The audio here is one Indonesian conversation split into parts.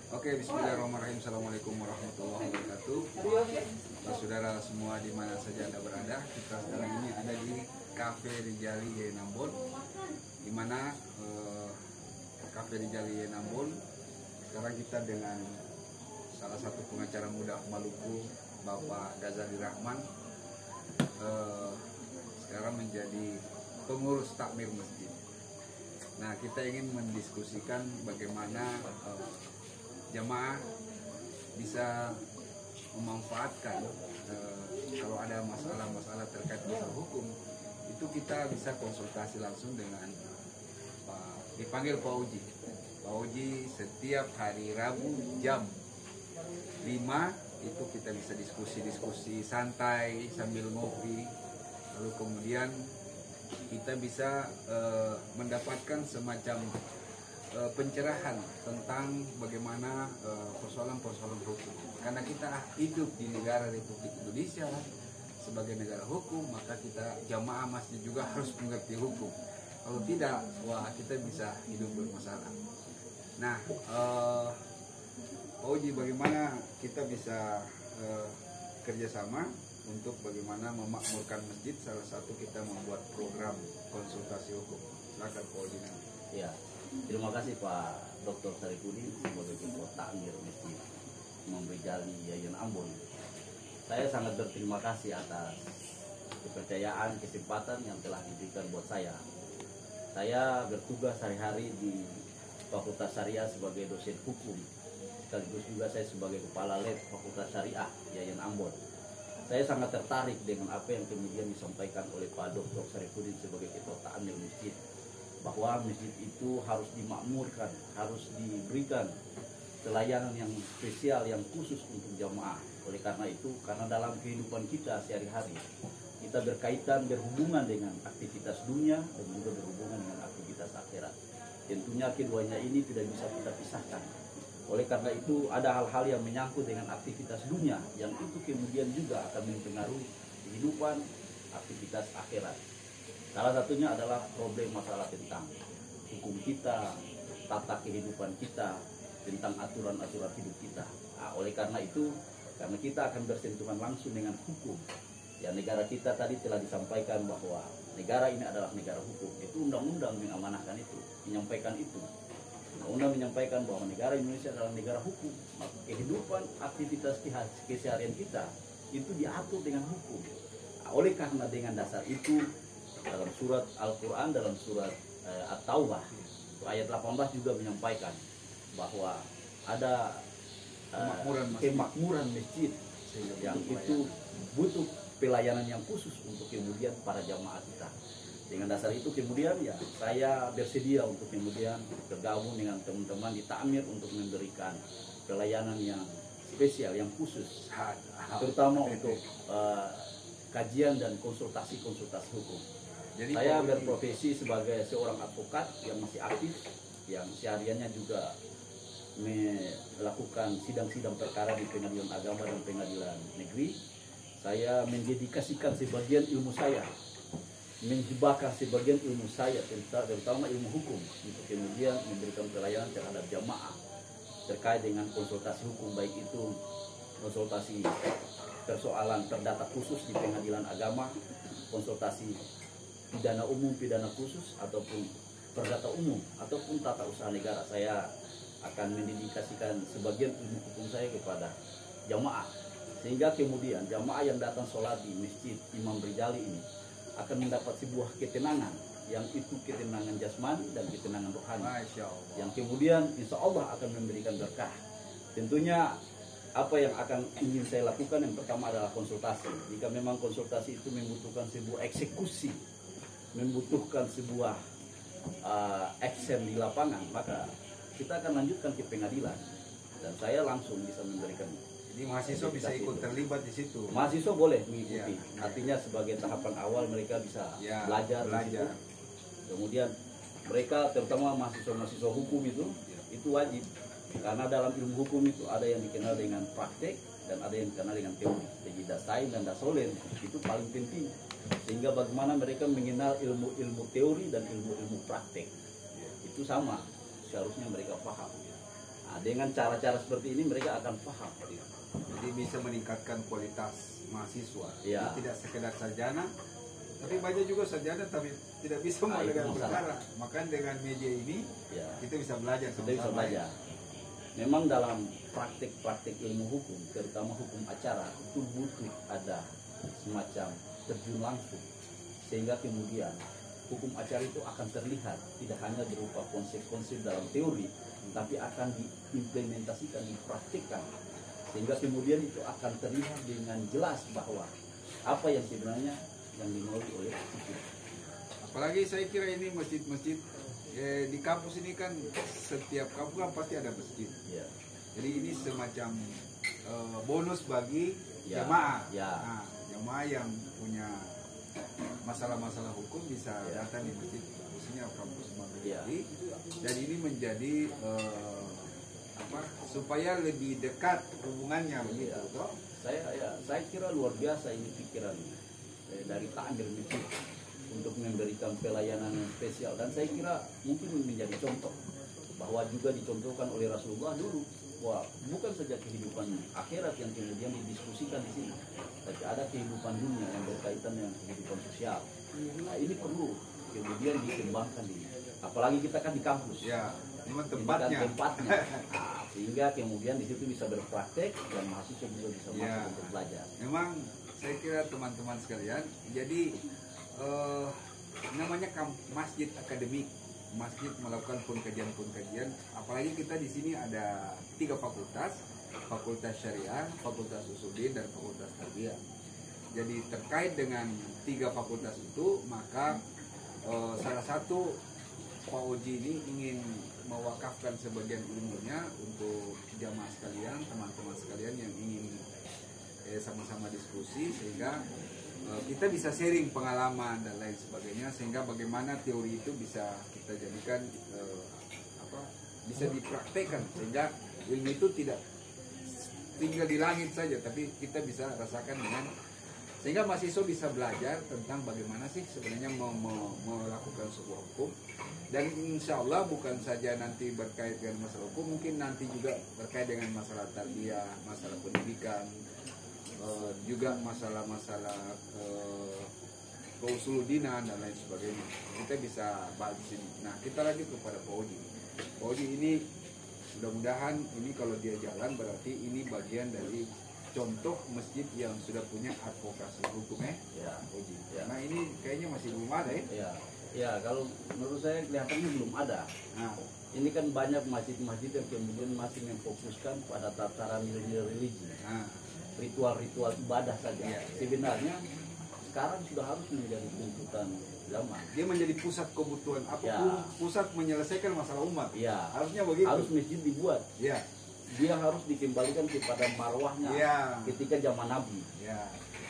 Oke, bismillahirrahmanirrahim. Assalamualaikum warahmatullahi wabarakatuh. Saudara semua di mana saja Anda berada, kita sekarang ini ada di Cafe Rijali Yenambon, di mana Cafe Rijali Yenambon sekarang kita dengan salah satu pengacara muda Maluku, Bapak Ghazali Rahman, sekarang menjadi pengurus takmir masjid. Nah, kita ingin mendiskusikan bagaimana jamaah bisa memanfaatkan kalau ada masalah-masalah terkait masalah hukum, itu kita bisa konsultasi langsung dengan dipanggil Pak Uji. Pak Uji setiap hari Rabu jam 5 itu kita bisa diskusi-diskusi santai sambil ngopi, lalu kemudian kita bisa mendapatkan semacam pencerahan tentang bagaimana persoalan-persoalan hukum. Karena kita hidup di negara Republik Indonesia sebagai negara hukum, maka kita jamaah masjid juga harus mengerti hukum. Kalau tidak, wah kita bisa hidup bermasalah. Nah, Pak Uji, bagaimana kita bisa kerjasama untuk bagaimana memakmurkan masjid? Salah satu kita membuat program konsultasi hukum. Silakan Pak Uji. Ya, terima kasih Pak Dr. Sarifudin sebagai ketua takmir masjid Imam Rijali Yenambon. Saya sangat berterima kasih atas kepercayaan, kesempatan yang telah diberikan buat saya. Saya bertugas sehari-hari di Fakultas Syariah sebagai dosen hukum. Sekaligus juga saya sebagai kepala lab Fakultas Syariah Yenambon. Saya sangat tertarik dengan apa yang kemudian disampaikan oleh Pak Dr. Sarifudin sebagai ketua takmir masjid, bahwa masjid itu harus dimakmurkan, harus diberikan pelayanan yang spesial, yang khusus untuk jamaah. Oleh karena itu, karena dalam kehidupan kita sehari-hari, kita berkaitan, berhubungan dengan aktivitas dunia dan juga berhubungan dengan aktivitas akhirat. Tentunya keduanya ini tidak bisa kita pisahkan. Oleh karena itu, ada hal-hal yang menyangkut dengan aktivitas dunia, yang itu kemudian juga akan mempengaruhi kehidupan aktivitas akhirat. Salah satunya adalah problem masalah tentang hukum kita, tata kehidupan kita, tentang aturan-aturan hidup kita. Nah, oleh karena itu, karena kita akan bersentuhan langsung dengan hukum, ya negara kita tadi telah disampaikan bahwa negara ini adalah negara hukum. Itu undang-undang mengamanahkan itu, menyampaikan itu. Undang-undang menyampaikan bahwa negara Indonesia adalah negara hukum. Maka kehidupan, aktivitas keseharian kita itu diatur dengan hukum. Nah, oleh karena dengan dasar itu, dalam surat Al-Quran, dalam surat At-Taubah ayat 18 juga menyampaikan bahwa ada kemakmuran masjid yang itu butuh pelayanan yang khusus untuk kemudian para jamaah kita. Dengan dasar itu kemudian ya saya bersedia untuk kemudian bergabung dengan teman-teman di takmir untuk memberikan pelayanan yang spesial, yang khusus, terutama untuk kajian dan konsultasi-konsultasi hukum. Jadi, saya berprofesi sebagai seorang advokat yang masih aktif, yang sehariannya juga melakukan sidang-sidang perkara di pengadilan agama dan pengadilan negeri. Saya mendedikasikan sebagian ilmu saya, menghibahkan sebagian ilmu saya, terutama ilmu hukum, untuk kemudian memberikan pelayanan terhadap jamaah terkait dengan konsultasi hukum, baik itu konsultasi persoalan perdata khusus di pengadilan agama, konsultasi pidana umum, pidana khusus, ataupun perdata umum, ataupun tata usaha negara. Saya akan mendedikasikan sebagian ilmu hukum saya kepada jamaah, sehingga kemudian jamaah yang datang sholat di masjid Imam Rijali ini akan mendapat sebuah ketenangan, yang itu ketenangan jasmani dan ketenangan rohani, yang kemudian insya Allah akan memberikan berkah. Tentunya apa yang akan ingin saya lakukan, yang pertama adalah konsultasi. Jika memang konsultasi itu membutuhkan sebuah eksekusi, membutuhkan sebuah action di lapangan, maka kita akan lanjutkan ke pengadilan dan saya langsung bisa memberikan. Jadi mahasiswa bisa ikut terlibat di situ. Mahasiswa boleh mengikuti. Artinya sebagai tahapan awal mereka bisa belajar. Di situ. Kemudian mereka, terutama mahasiswa-mahasiswa hukum itu wajib. Karena dalam ilmu hukum itu ada yang dikenal dengan praktek dan ada yang dikenal dengan teori. Jadi dasain dan dasolen itu paling penting. Sehingga bagaimana mereka mengenal ilmu-ilmu teori dan ilmu-ilmu praktek itu sama, seharusnya mereka paham. Nah, dengan cara-cara seperti ini mereka akan paham. Jadi bisa meningkatkan kualitas mahasiswa. Ya. Jadi tidak sekedar sarjana, tapi banyak juga sarjana tapi tidak bisa Nah, itu dengan masalah. perkara. Maka dengan media ini Ya. kita bisa belajar Kita bisa sama-sama. belajar. Memang dalam praktik-praktik ilmu hukum, terutama hukum acara, itu butuh ada semacam terjun langsung, sehingga kemudian hukum acara itu akan terlihat tidak hanya berupa konsep-konsep dalam teori, tapi akan diimplementasikan, dipraktikkan, sehingga kemudian itu akan terlihat dengan jelas bahwa apa yang sebenarnya yang dimiliki oleh hukum. Apalagi saya kira ini masjid-masjid di kampus ini kan setiap kampus kan pasti ada masjid. Ya. Jadi ini semacam bonus bagi Ya, jamaah. ya. Nah, jamaah yang punya masalah-masalah hukum bisa Ya. datang di masjid khususnya kampus Ya. Maghrib. Dan ini menjadi supaya lebih dekat hubungannya begitu. Ya. Toh? Saya kira luar biasa ini pikiran dari takmir masjid untuk memberikan pelayanan yang spesial, dan saya kira mungkin menjadi contoh bahwa juga dicontohkan oleh Rasulullah dulu, bahwa bukan saja kehidupan akhirat yang kemudian didiskusikan di sini, tapi ada kehidupan dunia yang berkaitan dengan kehidupan sosial. Nah, ini perlu kemudian dikembangkan di, apalagi kita kan di kampus. Ya, memang Ini kan tempatnya. tempatnya. Nah, sehingga kemudian di situ bisa berpraktek dan mahasiswa juga bisa masuk Ya. untuk belajar. Memang saya kira teman-teman sekalian, jadi namanya masjid akademik, masjid melakukan pengkajian-pengkajian. Apalagi kita di sini ada 3 fakultas, fakultas syariah, fakultas usuluddin, dan fakultas tarbiyah. Jadi terkait dengan 3 fakultas itu, maka salah satu Pak Oji ini ingin mewakafkan sebagian ilmunya untuk jamaah sekalian, teman-teman sekalian yang ingin sama-sama diskusi, sehingga kita bisa sharing pengalaman dan lain sebagainya, sehingga bagaimana teori itu bisa kita jadikan bisa dipraktekkan, sehingga ilmu itu tidak tinggal di langit saja, tapi kita bisa rasakan dengan, sehingga mahasiswa bisa belajar tentang bagaimana sih sebenarnya melakukan sebuah hukum. Dan insya Allah bukan saja nanti berkait dengan masalah hukum, mungkin nanti juga berkait dengan masalah tarbiyah, masalah pendidikan, juga masalah-masalah keusuludinan dan lain sebagainya. Kita bisa bahas di sini. Nah, kita lagi kepada Pak Oji. Pak Oji ini mudah-mudahan ini kalau dia jalan berarti ini bagian dari contoh masjid yang sudah punya advokasi hukum Ya. Oji. Ya. Nah, ini kayaknya masih belum ada ya. Ya, kalau menurut saya kelihatannya belum ada. Nah, Ini kan banyak masjid-masjid yang kemudian masih memfokuskan pada tataran nilai-nilai religi, nah, ritual-ritual ibadah saja. Iya. Sebenarnya sekarang sudah harus menjadi tuntutan zaman. dia menjadi pusat kebutuhan apa Ya. pusat menyelesaikan masalah umat. Ya, Harusnya begitu. harus masjid dibuat. Ya. Dia harus dikembalikan kepada marwahnya Ya. ketika zaman Nabi. Ya.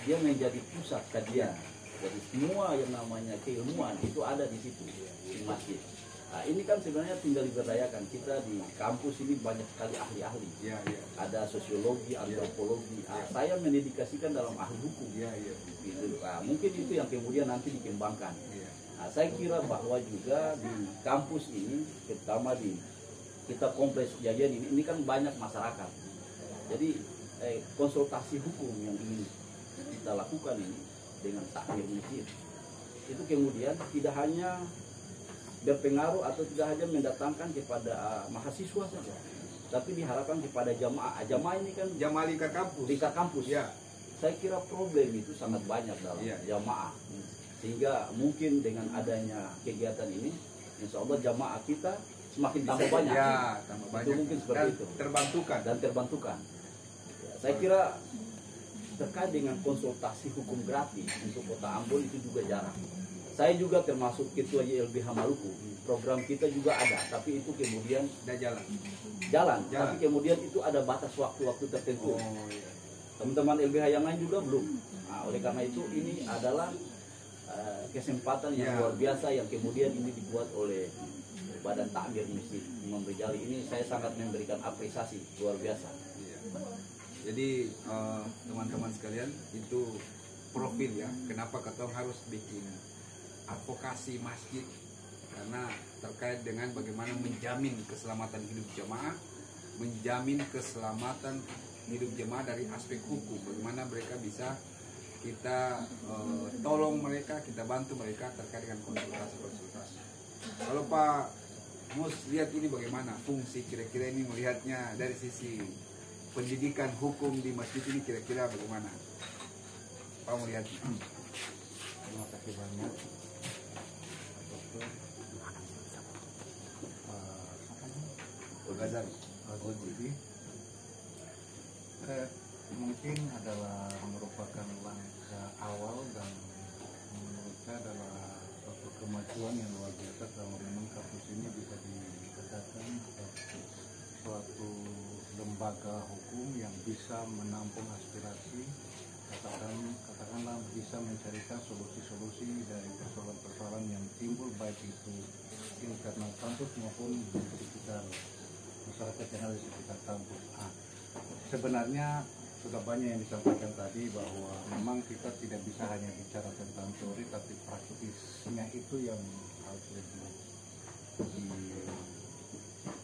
Dia menjadi pusat kajian. Jadi semua yang namanya keilmuan itu ada di situ di masjid. Nah, ini kan sebenarnya tinggal diberdayakan. Kita di kampus ini banyak sekali ahli-ahli. Ya, ya. Ada sosiologi, antropologi. Nah, saya mendedikasikan dalam ahli hukum. Ya, ya. Gitu. Nah, mungkin itu yang kemudian nanti dikembangkan. Ya. Nah, saya kira bahwa juga di kampus ini, terutama di kita kompleks Jajan ini kan banyak masyarakat. Jadi konsultasi hukum yang ingin kita lakukan ini dengan takmir masjid itu kemudian tidak hanya berpengaruh atau tidak hanya mendatangkan kepada mahasiswa saja, tapi diharapkan kepada jamaah. Jamaah ini kan Jamalika kampus. tingkat kampus. Ya. Saya kira problem itu sangat banyak dalam Iya. jamaah, sehingga mungkin dengan adanya kegiatan ini, insya Allah jamaah kita semakin tambah banyak. Ya, tambah banyak. mungkin seperti Dan itu. terbantukan. Dan terbantukan. Ya, saya kira terkait dengan konsultasi hukum gratis untuk Kota Ambon itu juga jarang. Saya juga termasuk ketua YLBH Maluku. Program kita juga ada, tapi itu kemudian Udah jalan. jalan. Tapi kemudian itu ada batas waktu-waktu tertentu. Oh, iya. Teman-teman LBH yang lain juga belum. Nah, oleh karena itu ini adalah kesempatan yang Ya. luar biasa yang kemudian ini dibuat oleh Badan Takmir Masjid Imam Rijali. Ini saya sangat memberikan apresiasi luar biasa. Iya. Jadi teman-teman sekalian, itu profil ya. Kenapa Ketong harus bikin advokasi masjid, karena terkait dengan bagaimana menjamin keselamatan hidup jamaah, menjamin keselamatan hidup jemaah dari aspek hukum. Bagaimana mereka bisa kita tolong mereka, kita bantu mereka terkait dengan konsultasi-konsultasi. Kalau Pak Mus lihat ini bagaimana fungsi kira-kira ini, melihatnya dari sisi pendidikan hukum di masjid ini kira-kira bagaimana Pak melihat? Terima kasih banyak Dokter Ghazali. Jadi mungkin adalah merupakan langkah awal dan menurut saya adalah suatu kemajuan yang luar biasa kalau memang kampus ini bisa dikatakan suatu lembaga hukum yang bisa menampung aspirasi, katakanlah bisa mencarikan solusi-solusi dari persoalan-persoalan yang timbul baik itu di internal kampus maupun di sekitar masyarakat yang ada di sekitar kampus. Sebenarnya sudah banyak yang disampaikan tadi bahwa memang kita tidak bisa hanya bicara tentang teori, tapi praktisnya itu yang harus lebih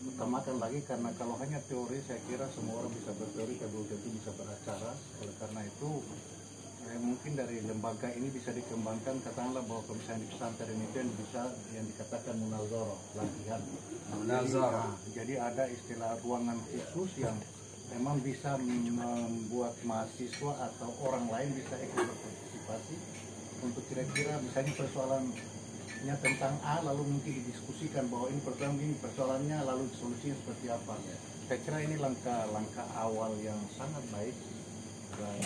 diutamakan lagi, karena kalau hanya teori saya kira semua orang bisa berteori tapi belum tentu bisa beracara. Oleh karena itu mungkin dari lembaga ini bisa dikembangkan, katakanlah bahwa kalau misalnya di pesantren itu yang bisa yang dikatakan munazarah, latihan. Jadi ada istilah ruangan khusus yang memang bisa membuat mahasiswa atau orang lain bisa ikut berpartisipasi untuk kira-kira misalnya persoalannya tentang A, lalu mungkin didiskusikan bahwa ini persoalannya lalu solusinya seperti apa. Saya kira ini langkah awal yang sangat baik, dan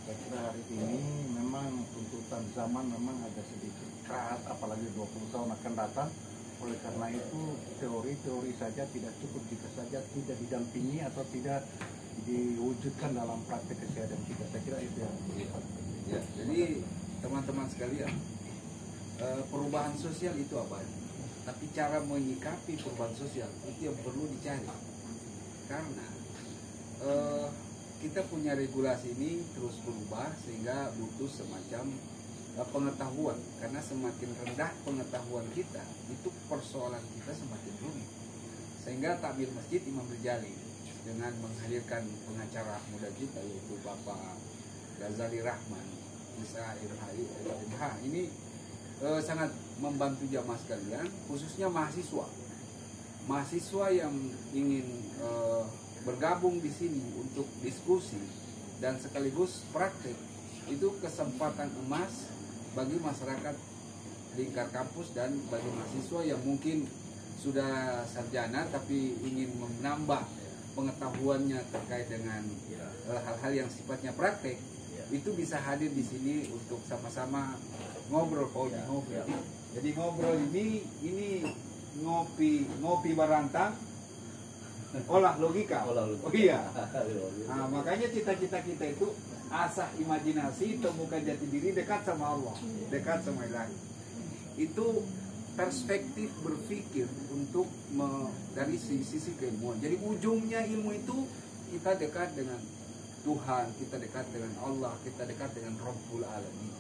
saya kira hari ini memang tuntutan zaman memang agak sedikit keras, apalagi 20 tahun akan datang. Oleh karena itu teori-teori saja tidak cukup jika saja tidak didampingi atau tidak diwujudkan dalam praktek kesehatan kita. Saya kira itu yang ya, jadi teman-teman sekalian, perubahan sosial itu apa? Tapi cara menyikapi perubahan sosial itu yang perlu dicari. Karena kita punya regulasi ini terus berubah sehingga butuh semacam pengetahuan, karena semakin rendah pengetahuan kita itu persoalan kita semakin rumit. Sehingga takmir masjid Imam Rijali dengan menghadirkan pengacara muda kita yaitu Bapak Ghazali Rahman Isa MH ini sangat membantu jamaah sekalian, khususnya mahasiswa yang ingin bergabung di sini untuk diskusi dan sekaligus praktek. Itu kesempatan emas bagi masyarakat lingkar kampus dan bagi mahasiswa yang mungkin sudah sarjana tapi ingin menambah pengetahuannya terkait dengan hal-hal yang sifatnya praktek, itu bisa hadir di sini untuk sama-sama ngobrol. Jadi ngobrol ini ngopi barantang, olah logika. Oh iya. Nah, makanya cita-cita kita itu asah imajinasi, temukan jati diri, dekat sama Allah, dekat sama Ilahi. Itu perspektif berpikir untuk dari sisi keilmuan. Jadi ujungnya ilmu itu kita dekat dengan Tuhan, kita dekat dengan Allah, kita dekat dengan Rabbul Alamin.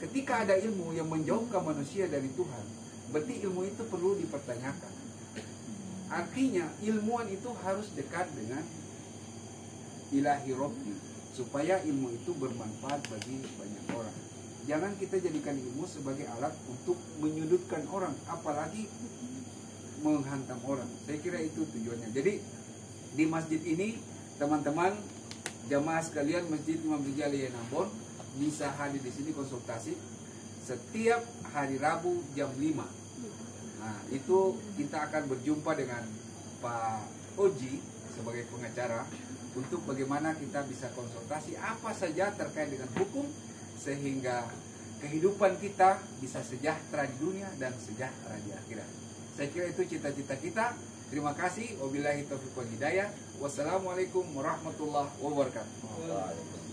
Ketika ada ilmu yang menjauhkan manusia dari Tuhan, berarti ilmu itu perlu dipertanyakan. Artinya ilmuwan itu harus dekat dengan Ilahi Rabbi, supaya ilmu itu bermanfaat bagi banyak orang. Jangan kita jadikan ilmu sebagai alat untuk menyudutkan orang, apalagi menghantam orang. Saya kira itu tujuannya. Jadi di masjid ini teman-teman jamaah sekalian Masjid Imam Rijali Ambon bisa hadir di sini konsultasi setiap hari Rabu jam 5. Nah, itu kita akan berjumpa dengan Pak Oji sebagai pengacara untuk bagaimana kita bisa konsultasi apa saja terkait dengan hukum sehingga kehidupan kita bisa sejahtera di dunia dan sejahtera di akhirat. Saya kira itu cita-cita kita. Terima kasih. Wabillahi taufiq wal hidayah. Wassalamualaikum warahmatullahi wabarakatuh.